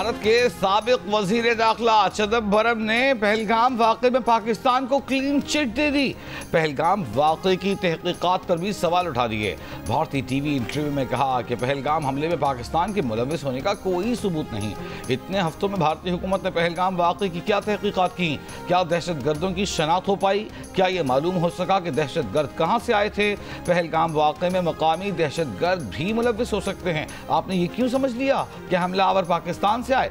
भारत के साबिक वजीर दाखिला चिदम्बरम ने पहलगाम वाक़े में पाकिस्तान को क्लीन चिट दे दी। पहलगाम वाक़े की तहकीकात पर भी सवाल उठा दिए। भारतीय टीवी इंटरव्यू में कहा कि पहलगाम हमले में पाकिस्तान के मुलविस होने का कोई सबूत नहीं। इतने हफ्तों में भारतीय हुकूमत ने पहलगाम वाक़े की क्या तहकीकात की? क्या दहशत गर्दों की शनाख्त हो पाई? क्या ये मालूम हो सका कि दहशत गर्द कहाँ से आए थे? पहलगाम वाक़े में मकामी दहशत गर्द भी मुलविस हो सकते हैं। आपने ये क्यों समझ लिया कि हमलावर पाकिस्तान से आए?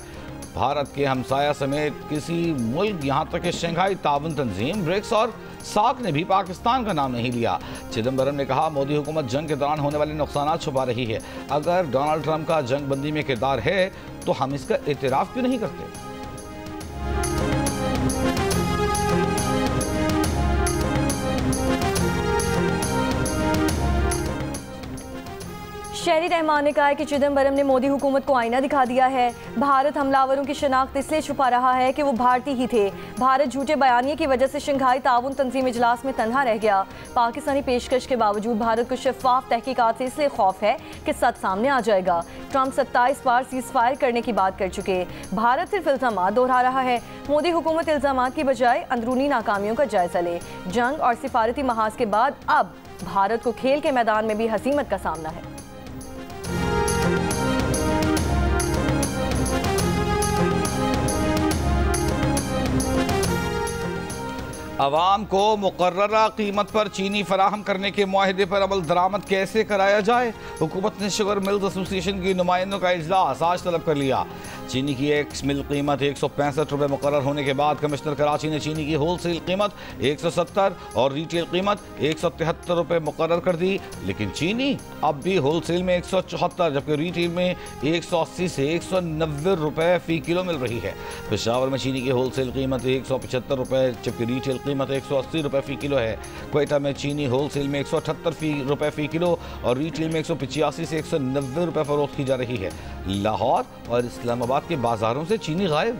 भारत के हमसाया समेत किसी मुल्क, यहाँ तक कि शंघाई ताउन तंजीम, ब्रिक्स और सार्क ने भी पाकिस्तान का नाम नहीं लिया। चिदम्बरम ने कहा, मोदी हुकूमत जंग के दौरान होने वाले नुकसान छुपा रही है। अगर डोनाल्ड ट्रंप का जंग बंदी में किरदार है तो हम इसका एतराफ़ क्यों नहीं करते? शहरी रहमान ने कहा है कि चिदम्बरम ने मोदी हुकूमत को आईना दिखा दिया है। भारत हमलावरों की शनाख्त इसलिए छुपा रहा है कि वो भारतीय ही थे। भारत झूठे बयानिए की वजह से शंघाई ताउन तंजीम इजलास में तन्हा रह गया। पाकिस्तानी पेशकश के बावजूद भारत को शफाफ तहकीकात से इसलिए खौफ है कि सच सामने आ जाएगा। ट्रंप 27 बार सीज फायर करने की बात कर चुके। भारत सिर्फ इल्जाम दोहरा रहा है। मोदी हुकूमत इल्जाम की बजाय अंदरूनी नाकामियों का जायजा ले। जंग और सिफारती महाज के बाद अब भारत को खेल के मैदान में भी हसीमत का सामना है। अवाम को मुकर्ररा कीमत पर चीनी फराहम करने के मुआहदे पर अमल दरामद कैसे कराया जाए? हुकूमत ने शुगर मिल्स एसोसिएशन की नुमाइंदों का इजलास आज तलब कर लिया। चीनी की एक मिल कीमत 165 रुपये मुकर्रर होने के बाद कमिश्नर कराची ने चीनी की होलसेल कीमत 170 और रिटेल कीमत 173 रुपये मुकर्रर कर दी। लेकिन चीनी अब भी होलसेल में 174 जबकि रिटेल में 180 से 190 रुपये फ़ी किलो मिल रही है। पेशावर में चीनी की होलसेल कीमत 175 रुपये जबकि रिटेल कीमत 180 रुपये फ़ी किलो है। क्वेटा में चीनी होलसेल में 178 रुपये फ़ी किलो और रिटेल में 185 से 190 रुपये फरोख्त की जा रही है। लाहौर और इस्लामाबाद के बाजारों से चीनी गायब।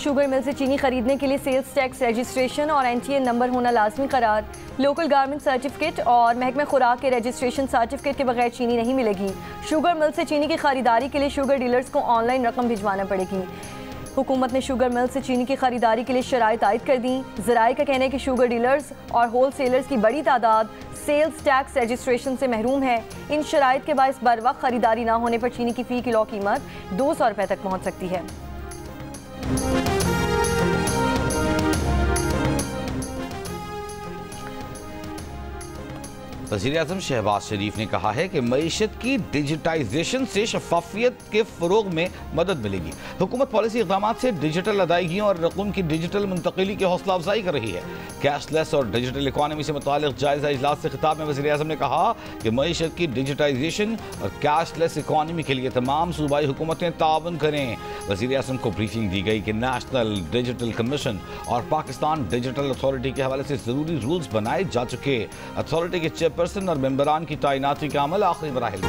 शुगर मिल से चीनी खरीदने के लिए सेल्स टैक्स रजिस्ट्रेशन और एनटीए नंबर होना लाजमी करार। लोकल गारमेंट सर्टिफिकेट और महकमे खुराक के रजिस्ट्रेशन सर्टिफिकेट के बगैर चीनी नहीं मिलेगी। शुगर मिल से चीनी की खरीदारी के लिए शुगर डीलर्स को ऑनलाइन रकम भिजवाना पड़ेगी। हुकूमत ने शुगर मिल से चीनी की खरीदारी के लिए शराइत आयद कर दी। ज़राए का कहना है कि शुगर डीलर्स और होल सेलर्स की बड़ी तादाद सेल्स टैक्स रजिस्ट्रेशन से महरूम है। इन शराइत के बायस बर वक्त खरीदारी ना होने पर चीनी की फ़ी किलो कीमत 200 रुपये तक पहुँच सकती है। वज़ीर-ए-आज़म शहबाज शरीफ ने कहा है कि मईशत की डिजिटाइजेशन से शफाफियत के फ़रोग में मदद मिलेगी। हुकूमत पॉलिसी इक़दाम से डिजिटल अदायगियों और रकूम की डिजिटल मुंतकिली की हौसला अफजाई कर रही है। कैशलेस और डिजिटल इकॉनमी से मुतालिक जायज़ा इजलास से खिताब में वज़ीर-ए-आज़म ने कहा कि मईशत की डिजिटाइजेशन और कैशलेस इकॉनमी के लिए तमाम सूबाई हुकूमतें ताउन करें। वज़ीर-ए-आज़म को ब्रीफिंग दी गई कि नेशनल डिजिटल कमीशन और पाकिस्तान डिजिटल अथॉरिटी के हवाले से ज़रूरी रूल्स बनाए जा चुके। अथॉरिटी के चेयरपर्सन और मेंबरान की तैनाती का अमल आखिरी मराहिल।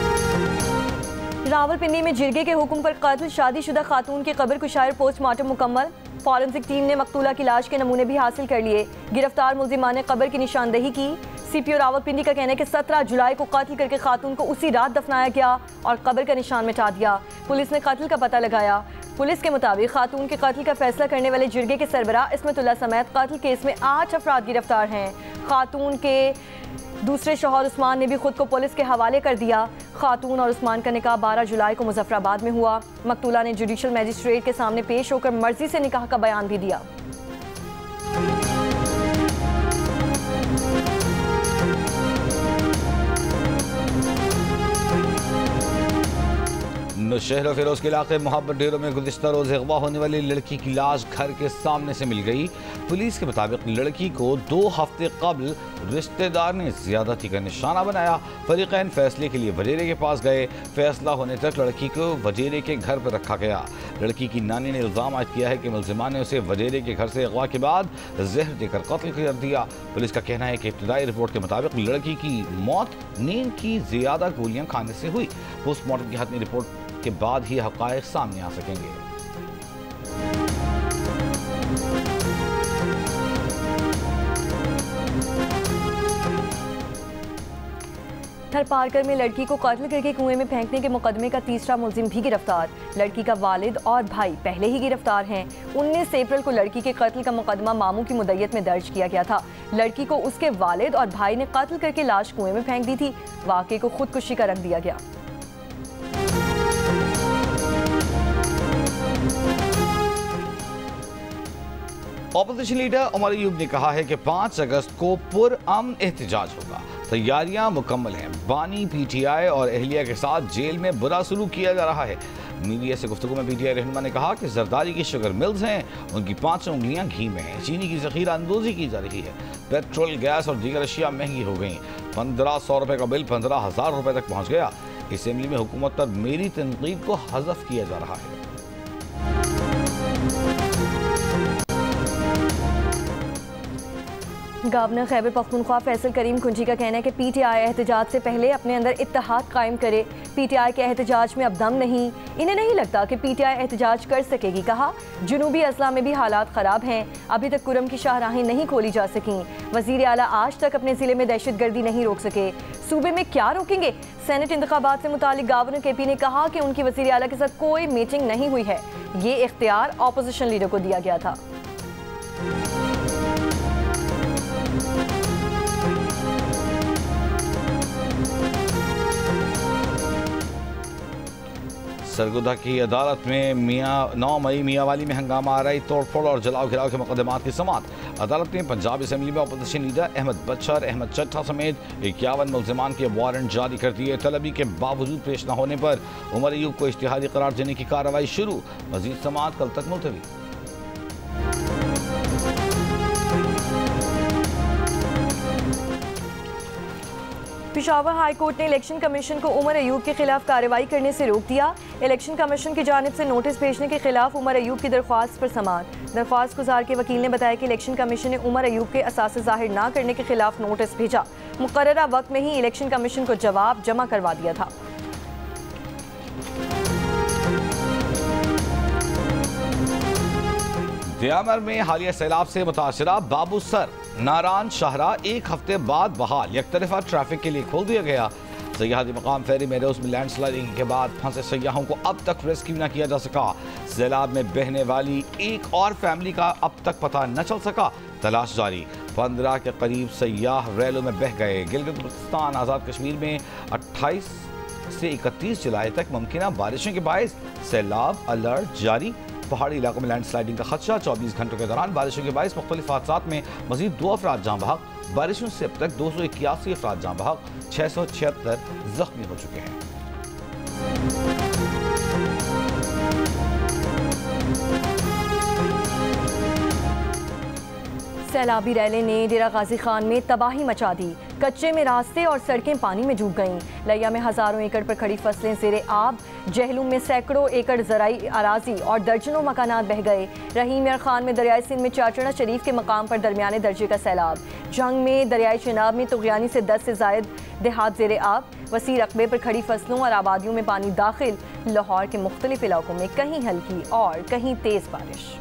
रावलपिंडी में जिरगे के हुक्म पर कत्ल शादीशुदा खातून की कब्र कुशायर पोस्टमार्टम मुकम्मल। फॉरेंसिक टीम ने मकतूला की लाश के नमूने भी हासिल कर लिए। गिरफ्तार मुल्जिमान ने कब्र की निशानदही की। सीपीओ रावलपिंडी का कहना है कि 17 जुलाई को कत्ल करके खातून को उसी रात दफनाया गया और कब्र का निशान मिटा दिया। पुलिस ने कत्ल का पता लगाया। पुलिस के मुताबिक खातून के कत्ल का फैसला करने वाले जिरगे के सरबराह इस्मतुल्लाह समेत कत्ल केस में 8 अफराद गिरफ्तार हैं। खातून के दूसरे शौहर उस्मान ने भी खुद को पुलिस के हवाले कर दिया। खातून और उस्मान का निकाह 12 जुलाई को मुजफ्फराबाद में हुआ। मकतूला ने जुडिशल मजिस्ट्रेट के सामने पेश होकर मर्जी से निकाह का बयान भी दिया। शहर फिरोज के इलाके मोहब्बत डेरों में गुज़िश्ता रोज़ अगवा होने वाली लड़की की लाश घर के सामने से मिल गई। पुलिस के मुताबिक लड़की को 2 हफ्ते कबल रिश्तेदार ने ज़्यादती का निशाना बनाया। फरीक़ैन फैसले के लिए वजीरे के पास गए। फैसला होने तक लड़की को वजीरे के घर पर रखा गया। लड़की की नानी ने इल्ज़ाम आयद किया है कि मुल्ज़िमान ने उसे वजीरे के घर से अगवा के बाद जहर देकर कत्ल कर दिया। पुलिस का कहना है कि इब्तदाई रिपोर्ट के मुताबिक लड़की की मौत नींद की ज़्यादा गोलियां खाने से हुई। पोस्टमार्टम की हतमी रिपोर्ट के बाद ही हक़ाइक़ सामने आ सकेंगे। थरपारकर में लड़की को कत्ल करके कुएं में फेंकने के मुकदमे का तीसरा मुलजिम भी गिरफ्तार। लड़की का वालिद और भाई पहले ही गिरफ्तार हैं। 19 अप्रैल को लड़की के कत्ल का मुकदमा मामू की मुद्दत में दर्ज किया गया था। लड़की को उसके वालिद और भाई ने कत्ल करके लाश कुएं में फेंक दी थी। वाक़े को खुदकुशी का रख दिया गया। ऑपोजिशन लीडर उमर अयूब ने कहा है कि 5 अगस्त को पुरअमन एहतजाज होगा। तैयारियां मुकम्मल हैं। बानी, पीटीआई और अहलिया के साथ जेल में बुरा सलूक किया जा रहा है। मीडिया से गुफ्तगू में पीटीआई रहनुमा ने कहा कि जरदारी की शुगर मिल्स हैं, उनकी 5 उंगलियां घी में हैं। चीनी की जखीरा अंदोजी की जा रही है। पेट्रोल, गैस और दीगर अशिया महंगी हो गई। 1500 रुपये का बिल 15,000 रुपये तक पहुँच गया। असेंबली में हुकूमत पर मेरी तनकीद को हज़फ किया जा रहा है। गवर्नर खैबर पख्तूनख्वा फैसल करीम कुंजी का कहना है कि पीटीआई एहतजाज से पहले अपने अंदर इत्तेहाद कायम करे। पीटीआई के एहतजाज में अब दम नहीं, इन्हें नहीं लगता कि पीटीआई एहतजाज कर सकेगी। कहा जुनूबी अजला में भी हालात ख़राब हैं, अभी तक कुरम की शाहराहें नहीं खोली जा सकीं। वज़ीर आला आज तक अपने ज़िले में दहशतगर्दी नहीं रोक सके, सूबे में क्या रोकेंगे। सेनेट इंतखाबात से मुतालिक गवर्नर केपी ने कहा कि उनकी वज़ीर आला के साथ कोई मीटिंग नहीं हुई है। ये इख्तियार ऑपोजिशन लीडर को दिया गया था। सरगोदा की अदालत में 9 मई मियांवाली में हंगामा आ रही तोड़फोड़ और जलाओ घिराव के मुकदमात की समाअत। अदालत ने पंजाब असेंबली में अपोजिशन लीडर अहमद बच्चर, अहमद चट्टा समेत 51 मुल्जिमान के वारंट जारी कर दिए। तलबी के बावजूद पेश न होने पर उमर अयूब को इश्तिहारी करार देने की कार्रवाई शुरू। मजीद समाअत कल तक मुलतवी। पेशावर हाई कोर्ट ने इलेक्शन कमीशन को उमर अयूब के खिलाफ कार्रवाई करने से रोक दिया। इलेक्शन कमीशन की जानिब से नोटिस भेजने के खिलाफ उमर अयूब की दरख्वास्त पर समाअत। दरख्वास्त गुजार के वकील ने बताया कि इलेक्शन कमीशन ने उमर अयूब के असासे जाहिर न करने के खिलाफ नोटिस भेजा। मुकर्ररा वक्त में ही इलेक्शन कमीशन को जवाब जमा करवा दिया था। दयामर में हालिया सैलाब से मुतासरा बाबू सर नारायण शाहरा 1 हफ्ते बाद बहाल, यकतरफा ट्रैफिक के लिए खोल दिया गया। सयाहती मकाम फेरी मेडोज में लैंडस्लाइडिंग के बाद फंसे सयाहों को अब तक रेस्क्यू न किया जा सका। सैलाब में बहने वाली एक और फैमिली का अब तक पता न चल सका, तलाश जारी। 15 के करीब सयाह रैलों में बह गए। गिलगित बल्तिस्तान आज़ाद कश्मीर में 28 से 31 जुलाई तक मुमकिन बारिशों के बायस सैलाब अलर्ट जारी। पहाड़ी इलाकों में लैंडस्लाइडिंग का खदशा। 24 घंटों के दौरान बारिशों के बायस मुख्तलिफ हादसात में मजीद 2 अफराद जाँ बहक। बारिशों से अब तक 281 अफराद जाँ बहक, 676 जख्मी हो चुके हैं। सैलाबी रैले ने डेरा गाजी खान में तबाही मचा दी। कच्चे में रास्ते और सड़कें पानी में डूब गईं। लिया में हज़ारों एकड़ पर खड़ी फसलें ज़ेरे आब। जहलूम में सैकड़ों एकड़ ज़राई अराजी और दर्जनों मकानात बह गए। रहीम यार खान में दरियाई सिंध में चाचड़ा शरीफ के मकाम पर दरमियाने दर्जे का सैलाब। जंग में दरियाई चिनाब में तुगयानी से 10 से ज़ायद देहात ज़ेरे आब। वसी रकबे पर खड़ी फसलों और आबादियों में पानी दाखिल। लाहौर के मुख्तलिफ इलाकों में कहीं हल्की और कहीं तेज़ बारिश।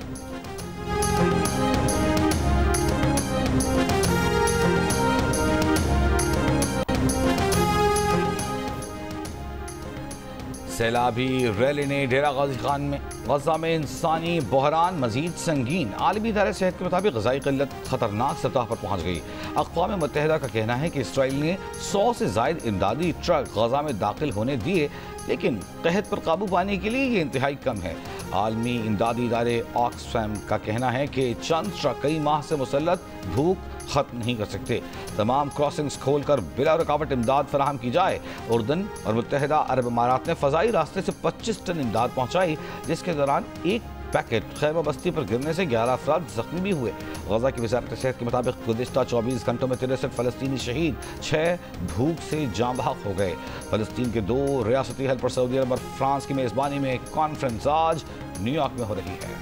सैलाबी रैली ने डेरा गाजी खान में गजा में इंसानी बहरान मजीद संगीन। आलमी इदारे सेहत के मुताबिक ग़ज़ाई क़िल्लत ख़तरनाक सतह पर पहुँच गई। अक़वाम मुत्तहिदा का कहना है कि इसराइल ने 100 से ज़ायद इमदादी ट्रक गजा में दाखिल होने दिए, लेकिन कहत पर काबू पाने के लिए ये इंतहाई कम है। आलमी इमदादी इदारे ऑक्सफैम का कहना है कि चंद ट्रक कई माह से मुसल्लत भूख ख़त्म नहीं कर सकते। तमाम क्रॉसिंग्स खोलकर बिला रुकावट इमदाद फराहम की जाए। उर्दन और मुत्तहिदा अरब अमारात ने फ़ज़ाई रास्ते से 25 टन इमदाद पहुँचाई, जिसके दौरान एक पैकेट खैबर बस्ती पर गिरने से 11 अफराद जख्मी भी हुए। गजा की वज़ारत सेहत के मुताबिक गुज़िश्ता 24 घंटों में 63 फ़लस्तीनी शहीद, 6 भूख से जाँ बहक हो गए। फ़लस्तीन के 2 रियासती हेल्पर सऊदी अरब और फ्रांस की मेज़बानी में कॉन्फ्रेंस आज न्यूयॉर्क में हो रही है।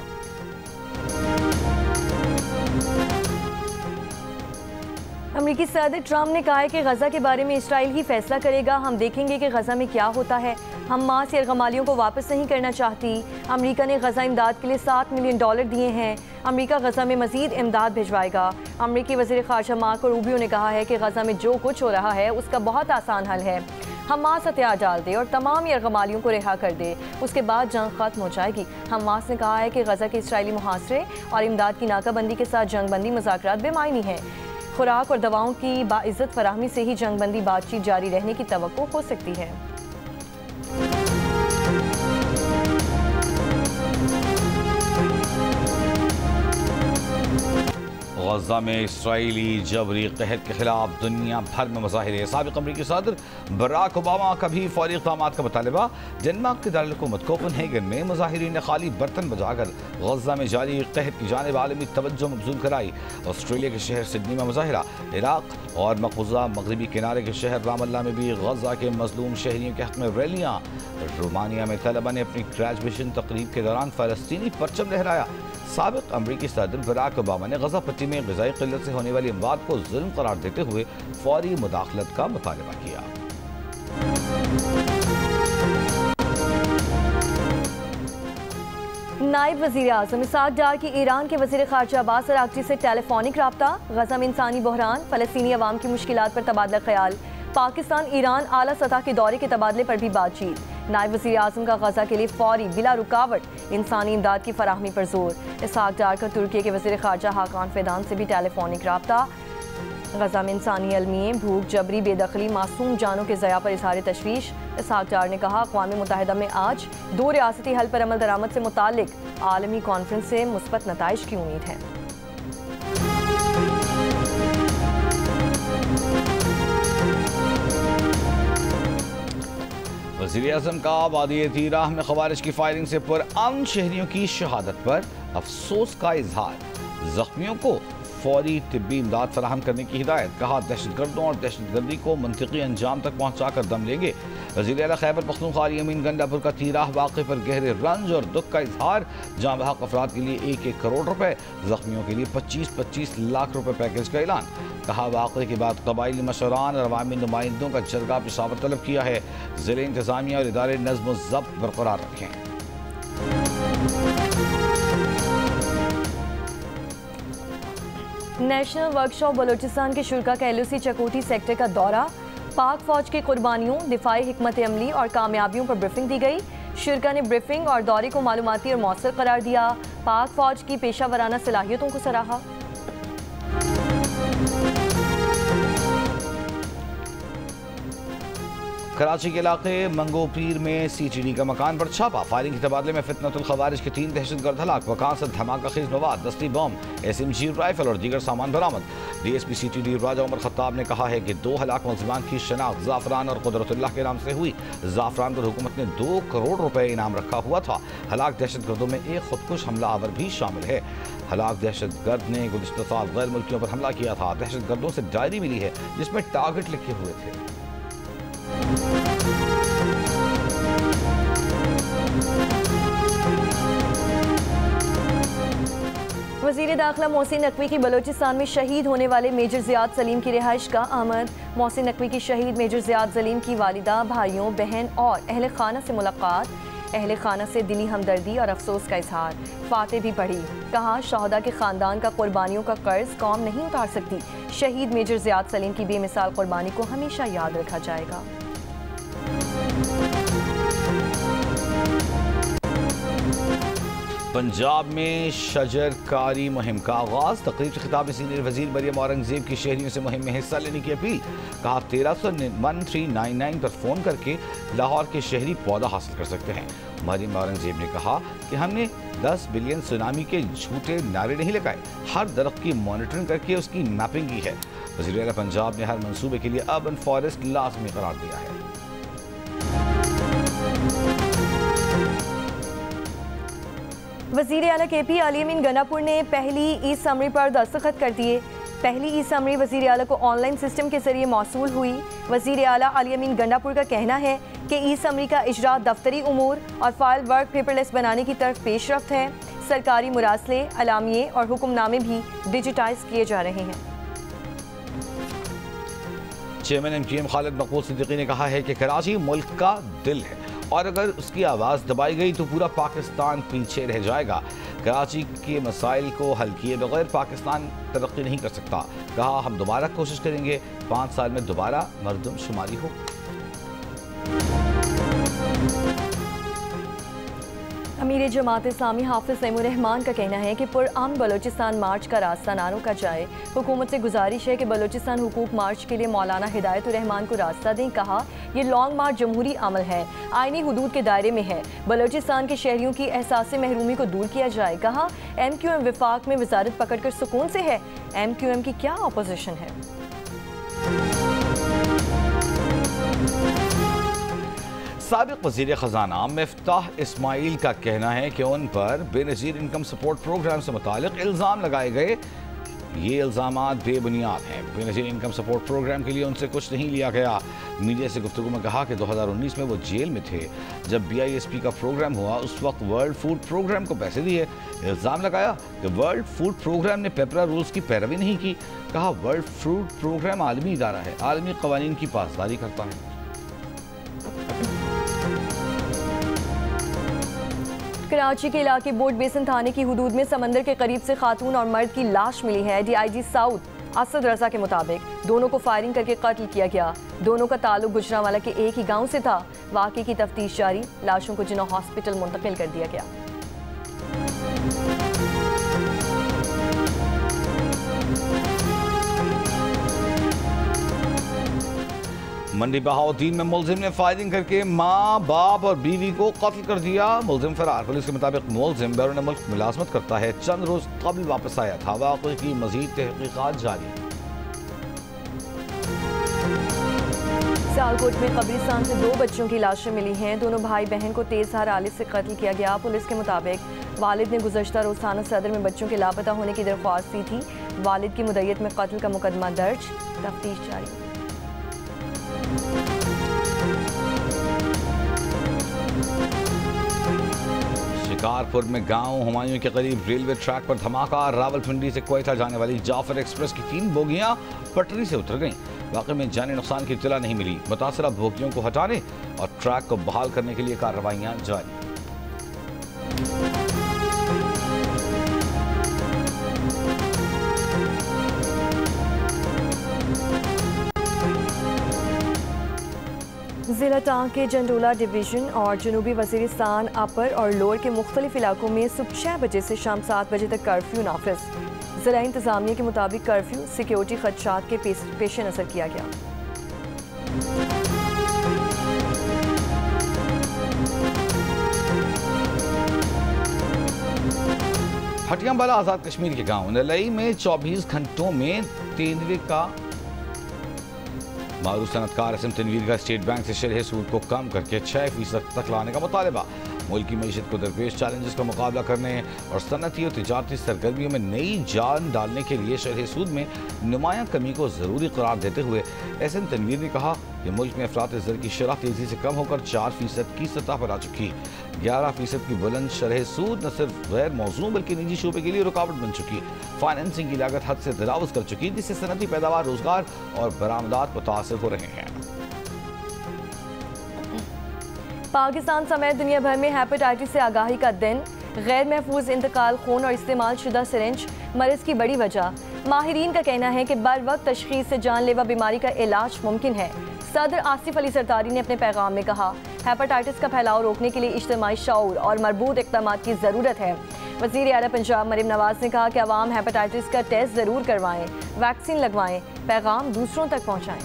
अमेरिकी सदर ट्रंप ने कहा है कि गजा के बारे में इसराइल ही फैसला करेगा। हम देखेंगे कि गजा में क्या होता है। हमास यरगमालियों को वापस नहीं करना चाहती। अमेरिका ने गजा इमदाद के लिए $7 मिलियन दिए हैं। अमेरिका गजा में मजीद इमदाद भिजवाएगा। अमेरिकी वज़ीर ख़ारजा मार्को रूबियो ने कहा है कि गजा में जो कुछ हो रहा है उसका बहुत आसान हल है। हमास हथियार डाल दे और तमाम यरगमालियों को रिहा कर दे, उसके बाद जंग खत्म हो जाएगी। हमास ने कहा है कि गजा के इसराइली मुहासरे और इमदाद की नाकाबंदी के साथ जंगबंदी मुज़ाकरात बेमायनी है। खुराक और दवाओं की बाइज़्ज़त फराहमी से ही जंगबंदी बातचीत जारी रहने की तवक्को हो सकती है। गजा में इसराइली जबरी कहत के खिलाफ दुनिया भर में मुजाहिरे। साबिक़ अमरीकी सदर बराक ओबामा का भी फौरी इक़दाम का मुतालबा। डेनमार्क के दारुल-हुकूमत कोपेनहेगन में मुजाहिरीन ने खाली बर्तन बजाकर गजा में जारी कहत की जानिब आलमी तवज्जो मबज़ूल कराई। ऑस्ट्रेलिया के शहर सिडनी में मुजाहिरा। इराक और मकबूजा मगरबी किनारे के शहर रामल्ला में भी गजा के मजलूम शहरियों के हक़ में रैलियाँ। रोमानिया में तलबा ने अपनी ग्रेजुएशन तकरीब के दौरान फ़लस्तीनी परचम लहराया। साबिक़ अमरीकी सदर बराक ओबामा ने गजा पट्टी में ग़िज़ाई क़िल्लत से होने वाली अमवात को जुल्म करार देते हुए फौरी मुदाखलत का मुतालबा किया। नायब वज़ीर आज़म इसहाक़ डार की ईरान के वज़ीर ख़ारजा अब्बास अराग़ची से टेलीफोनिक रब्ता। गजा में इंसानी बहरान, फ़लस्तीनी अवाम की मुश्किलात पर तबादला ख्याल। पाकिस्तान ईरान आला सतह के दौरे के तबादले पर भी बातचीत। नायब वज़ीर आज़म का गजा के लिए फौरी बिला रुकावट इंसानी इमदाद की फराहमी पर जोर। इसहाक़ डार का तुर्की के वज़ीर ख़ारजा हाकान फ़िदान से भी टेलीफोनिक रब्ता। गजा में इंसानी अलमिये, भूख, जबरी बेदखली, मासूम जानों के ज़या पर इज़हार तशवीश। इसहाक़ डार ने कहा, अक़वाम मुत्तहिदा में आज 2 रियासती हल पर अमल दरामद से मुताल्लिक़ आलमी कॉन्फ्रेंस से मुस्बत नताइज की उम्मीद है। वज़ीर-ए-आज़म का वादी राह में ख़वारिज की फायरिंग से पुरअमन शहरियों की शहादत पर अफसोस का इजहार। ज़ख्मियों को फौरी तिब्बी इमदाद फराहम करने की हिदायत। कहा, दहशतगर्दों और दहशतगर्दी को मंतिकी अंजाम तक पहुँचा कर दम लेंगे। वज़ीर आला खैबर पख्तूनख्वा अमीन गंडापुर का तीराह वाक़े पर गहरे रंज और दुख का इजहार। जाँ बहक अफराद के लिए 1-1 करोड़ रुपए, ज़ख्मियों के लिए 25-25 लाख रुपए पैकेज का ऐलान। कहा, वाक़े के बाद कबायली मशरान और अवामी नुमाइंदों का जरगा पेशावर तलब किया है। ज़िले इंतज़ामिया और इदारे नज़्म व ज़ब्त बरकरार रखें। नेशनल वर्कशॉप बलोचिस्तान के शुरा का LOC चकोटी सेक्टर का दौरा। पाक फौज की कुर्बानियों, दिफाई हिकमत अमली और कामयाबियों पर ब्रीफिंग दी गई। शुरा ने ब्रीफिंग और दौरे को मालूमाती और मौसर करार दिया। पाक फौज की पेशा वराना सलाहियतों को सराहा। कराची के इलाके मंगोपीर में CTD का मकान पर छापा। फायरिंग के तबादले में फितनतुल खवारिज के 3 दहशतगर्द हलाक। मकान से धमाका खेज मवाद, दस्ती बम, SMG राइफल और दीगर सामान बरामद। DSP CTD राजा उमर खत्ताब ने कहा है कि 2 हलाक मुल्ज़िमान की शनाख्त ज़ाफ़रान और कुदरतुल्लाह के नाम से हुई। ज़ाफ़रान पर हुकूमत ने 2 करोड़ रुपए इनाम रखा हुआ था। हलाक दहशतगर्दों में एक खुदकुश हमला आवर भी शामिल है। हलाक दहशतगर्द ने गुज़िश्ता साल गैर मुल्कियों पर हमला किया था। दहशतगर्दों से डायरी मिली है जिसमें टारगेट लिखे हुए थे। वज़ीर दाखिला मोहसिन नकवी की बलोचिस्तान में शहीद होने वाले मेजर ज़ियाद सलीम की रिहाइश का आमद। मोहसिन नकवी की शहीद मेजर ज़ियाद सलीम की वालिदा, भाइयों, बहन और अहले खाना से मुलाकात। अहले खाना से दिली हमदर्दी और अफसोस का इजहार। फाते भी पढ़ी। कहा, शहदा के ख़ानदान का कुर्बानियों का कर्ज कौम नहीं उतार सकती। शहीद मेजर ज़ियाद सलीम की बेमिसाल कुर्बानी को हमेशा याद रखा जाएगा। पंजाब में शजरकारी मुहिम का आगाज। तकरीब से खिताब में सीनियर वजीर मरियम औरंगजेब की शहरियों से मुहिम में हिस्सा लेने की अपील। कहा, 1399 पर फ़ोन करके लाहौर के शहरी पौधा हासिल कर सकते हैं। मरियम औरंगजेब ने कहा कि हमने 10 बिलियन सुनामी के झूठे नारे नहीं लगाए, हर दरख्त की मॉनिटरिंग करके उसकी मैपिंग की है। वज़ीर आला पंजाब ने हर मंसूबे के लिए अर्बन फॉरेस्ट लाज़मी करार दिया है। वज़ीर आला KP अली अमीन गंडापुर ने पहली ई समरी पर दस्तखत कर दिए। पहली ई समरी वज़ीर आला को ऑनलाइन सिस्टम के जरिए मौसूल हुई। वज़ीर आला अली अमीन गंडापुर का कहना है कि ई समरी का इजरा दफ्तरी उमूर और फाइल वर्क पेपरलेस बनाने की तरफ पेशरफ्त है। सरकारी मुरासले, अलामिये और हुक्मनामे भी डिजिटाइज किए जा रहे हैं। चेयरमैन MQM खालिद मकबूल सिद्दीकी ने कहा है कि कराची मुल्क का दिल है और अगर उसकी आवाज़ दबाई गई तो पूरा पाकिस्तान पीछे रह जाएगा। कराची के मसाइल को हल किए बगैर पाकिस्तान तरक्की नहीं कर सकता। कहा हम दोबारा कोशिश करेंगे, 5 साल में दोबारा मरदमशुमारी हो। अमीर जमात इस्लामी हाफिज सैमुर रहमान का कहना है कि पुरअमन बलोचिस्तान मार्च का रास्ता ना रोका जाए। हुकूमत से गुजारिश है कि बलोचिस्तान हुकूक मार्च के लिए मौलाना हिदायतुर रहमान को रास्ता दें। कहा ये लॉन्ग मार्च जमहूरी अमल है, आईनी हुदूद के दायरे में है। बलोचिस्तान के शहरियों की एहसास महरूमी को दूर किया जाए। कहा MQM विफाक में वजारत पकड़कर सुकून से है, MQM की क्या अपोजिशन है। साबिक वज़ीर ख़ज़ाना मिफ्ताह इस्माइल का कहना है कि उन पर बेनज़ीर इनकम सपोर्ट प्रोग्राम से मुतालिक इल्ज़ाम लगाए गए। ये इल्ज़ामात बेबुनियाद हैं। बेनज़ीर इनकम सपोर्ट प्रोग्राम के लिए उनसे कुछ नहीं लिया गया। मीडिया से गुफ्तगू में कहा कि 2019 में वो जेल में थे जब BISP का प्रोग्राम हुआ, उस वक्त वर्ल्ड फूड प्रोग्राम को पैसे दिए। इल्ज़ाम लगाया कि वर्ल्ड फूड प्रोग्राम ने पेपरा रूल्स की पैरवी नहीं की। कहा वर्ल्ड फूड प्रोग्राम आलमी इदारा है, आलमी कवानीन की पासदारी करता है। कराची के इलाके बोट बेसन थाने की हुदूद में समंदर के करीब से खातून और मर्द की लाश मिली है। DIG साउथ असद रजा के मुताबिक दोनों को फायरिंग करके कत्ल किया गया। दोनों का ताल्लुक गुजरांवाला के एक ही गांव से था। वाक़े की तफ्तीश जारी, लाशों को जिन्ना हॉस्पिटल मुंतकिल कर दिया गया। मंडी बहाउद्दीन में मुलजिम ने फायरिंग करके माँ, बाप और बीवी को कत्ल कर दिया। मुलजिम फरार। पुलिस के मुताबिक मुलजिम बैरून मुल्क मुलाजमत करता है, चंद रोज कबल वापस आया था। वाक़े की मजीद तहकीकात जारी। सियालकोट में कब्रिस्तान से 2 बच्चों की लाशें मिली हैं। दोनों भाई बहन को तेजधार आले से कत्ल किया गया। पुलिस के मुताबिक वालिद ने गुज़श्ता रोज थाना सदर में बच्चों के लापता होने की दरख्वास्त दी थी। वालिद की मुद्दत में कत्ल का मुकदमा दर्ज, तफ्तीश जारी। शिकारपुर में गांव हुमायूं के करीब रेलवे ट्रैक पर धमाका। रावलपिंडी से कोयटा जाने वाली जाफर एक्सप्रेस की 3 बोगियां पटरी से उतर गईं। वाक़े में जानी नुकसान की इत्तला नहीं मिली। मुतासरा बोगियों को हटाने और ट्रैक को बहाल करने के लिए कार्रवाइयां जारी। ज़िला टांग के जंडोला डिवीज़न और जनूबी वज़ीरिस्तान अपर और लोअर के मुख्तलिफ इलाकों में सुबह 6 बजे से शाम 7 बजे तक कर्फ्यू नाफिज। ज़िला इंतज़ामिया के मुताबिक कर्फ्यू सिक्योरिटी खदशात के पेश नज़र किया गया। हटियांबाला आज़ाद कश्मीर के गांव नलई में 24 घंटों में तेंदुए का मारूफ सनतकार असम तनवीर का स्टेट बैंक से शरह सूद को कम करके 6% तक लाने का मुतालबा। मुल्क की मईशत को दरपेश चैलेंजेस का मुकाबला करने और सनती और तिजारती सरगर्मियों में नई जान डालने के लिए शरह सूद में नुमायां कमी को ज़रूरी करार देते हुए SM तनवीर ने कहा कि मुल्क में अफरात ज़र की शरह तेज़ी से कम होकर 4% की सतह पर आ चुकी। 11% की बुलंद शरह सूद न सिर्फ गैर मौजूद बल्कि निजी शोबे के लिए रुकावट बन चुकी। फाइनेंसिंग की लागत हद से तजावुज़ कर चुकी, जिससे सनती पैदावार, रोजगार और बरामदात मुतासिर हो रहे हैं। पाकिस्तान समेत दुनिया भर में हेपेटाइटिस से आगाही का दिन। गैर महफूज इंतकाल खून और इस्तेमाल शुदा सिरिंज मरीज की बड़ी वजह। माहिरीन का कहना है कि बर वक्त तशखीस से जानलेवा बीमारी का इलाज मुमकिन है। सदर आसिफ अली सरदारी ने अपने पैगाम में कहा हेपेटाइटिस का फैलाव रोकने के लिए इज्तिमाई शऊर और मरबूत इक़दामात की ज़रूरत है। वज़ीर आला पंजाब मरीम नवाज ने कहा कि अवाम हेपेटाइटिस का टेस्ट ज़रूर करवाएं, वैक्सीन लगवाएं, पैगाम दूसरों तक पहुँचाएँ।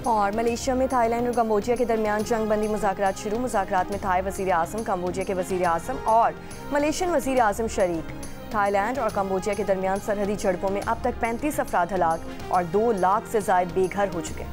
और मलेशिया में थाईलैंड और कंबोडिया के दरमियान जंग बंदी मुज़ाकरात शुरू। मुज़ाकरात में थाई वज़ीर आज़म, कंबोडिया के वज़ीर आज़म और मलेशियन वज़ीर आज़म शरीक। थाईलैंड और कंबोडिया के दरमियान सरहदी झड़पों में अब तक 35 अफराद हलाक और 2 लाख से ज़ायद बेघर हो चुके।